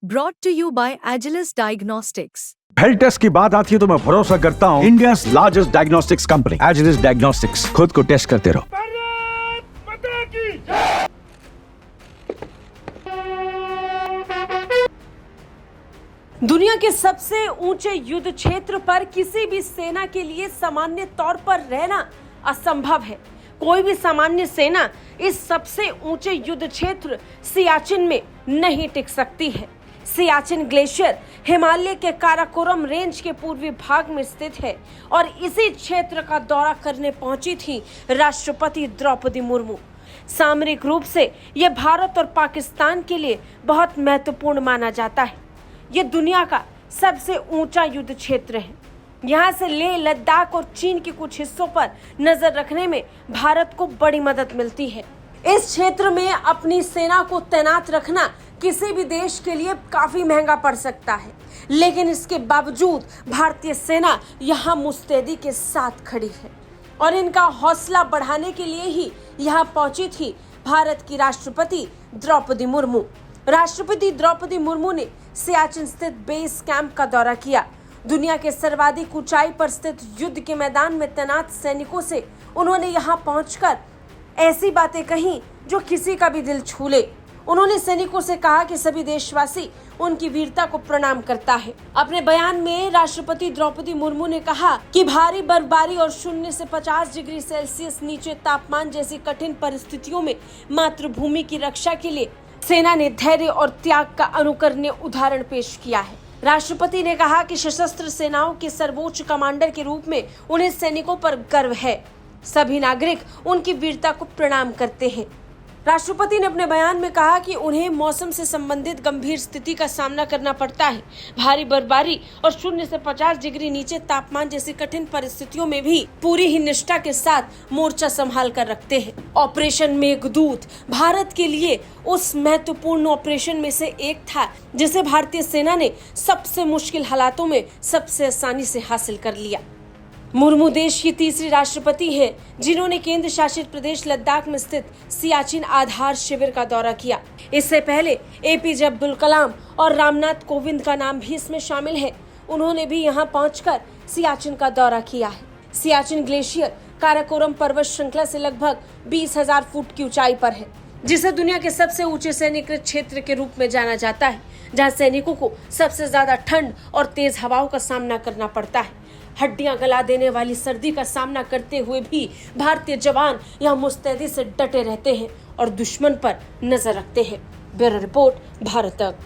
Brought to you by Agilus Diagnostics. Health test की बात आती है तो मैं भरोसा करता हूँ India's largest diagnostics company Agilus Diagnostics. खुद को टेस्ट करते रहो। दुनिया के सबसे ऊंचे युद्ध क्षेत्र पर किसी भी सेना के लिए सामान्य तौर पर रहना असंभव है। कोई भी सामान्य सेना इस सबसे ऊंचे युद्ध क्षेत्र सियाचिन में नहीं टिक सकती है। सियाचिन ग्लेशियर हिमालय के काराकोरम रेंज के पूर्वी भाग में स्थित है और इसी क्षेत्र का दौरा करने पहुंची थी राष्ट्रपति द्रौपदी मुर्मू। सामरिक रूप से यह भारत और पाकिस्तान के लिए बहुत महत्वपूर्ण माना जाता है। ये दुनिया का सबसे ऊंचा युद्ध क्षेत्र है। यहाँ से लेह, लद्दाख और चीन के कुछ हिस्सों पर नजर रखने में भारत को बड़ी मदद मिलती है। इस क्षेत्र में अपनी सेना को तैनात रखना किसी भी देश के लिए काफी महंगा पड़ सकता है, लेकिन इसके बावजूद भारतीय सेना यहाँ मुस्तैदी के साथ खड़ी है और इनका हौसला बढ़ाने के लिए ही यहाँ पहुंची थी भारत की राष्ट्रपति द्रौपदी मुर्मू। राष्ट्रपति द्रौपदी मुर्मू ने सियाचिन स्थित बेस कैंप का दौरा किया। दुनिया के सर्वाधिक ऊंचाई पर स्थित युद्ध के मैदान में तैनात सैनिकों से उन्होंने यहाँ पहुंचकर ऐसी बातें कही जो किसी का भी दिल छू ले। उन्होंने सैनिकों से कहा कि सभी देशवासी उनकी वीरता को प्रणाम करता है। अपने बयान में राष्ट्रपति द्रौपदी मुर्मू ने कहा कि भारी बर्फबारी और 0 से 50 डिग्री सेल्सियस नीचे तापमान जैसी कठिन परिस्थितियों में मातृभूमि की रक्षा के लिए सेना ने धैर्य और त्याग का अनुकरणीय उदाहरण पेश किया है। राष्ट्रपति ने कहा कि सशस्त्र सेनाओं के सर्वोच्च कमांडर के रूप में उन्हें सैनिकों पर गर्व है। सभी नागरिक उनकी वीरता को प्रणाम करते हैं। राष्ट्रपति ने अपने बयान में कहा कि उन्हें मौसम से संबंधित गंभीर स्थिति का सामना करना पड़ता है। भारी बर्फबारी और 0 से 50 डिग्री नीचे तापमान जैसी कठिन परिस्थितियों में भी पूरी ही निष्ठा के साथ मोर्चा संभाल कर रखते हैं। ऑपरेशन मेघदूत भारत के लिए उस महत्वपूर्ण ऑपरेशन में से एक था जिसे भारतीय सेना ने सबसे मुश्किल हालातों में सबसे आसानी से हासिल कर लिया। मुर्मू देश की तीसरी राष्ट्रपति हैं जिन्होंने केंद्र शासित प्रदेश लद्दाख में स्थित सियाचिन आधार शिविर का दौरा किया। इससे पहले एपीजे अब्दुल कलाम और रामनाथ कोविंद का नाम भी इसमें शामिल है। उन्होंने भी यहां पहुंचकर सियाचिन का दौरा किया है। सियाचिन ग्लेशियर काराकोरम पर्वत श्रृंखला से लगभग 20,000 फुट की ऊंचाई पर है, जिसे दुनिया के सबसे ऊंचे सैन्यकृत क्षेत्र के रूप में जाना जाता है, जहां सैनिकों को सबसे ज्यादा ठंड और तेज हवाओं का सामना करना पड़ता है। हड्डियां गला देने वाली सर्दी का सामना करते हुए भी भारतीय जवान यहाँ मुस्तैदी से डटे रहते हैं और दुश्मन पर नजर रखते हैं। ब्यूरो रिपोर्ट, भारत तक।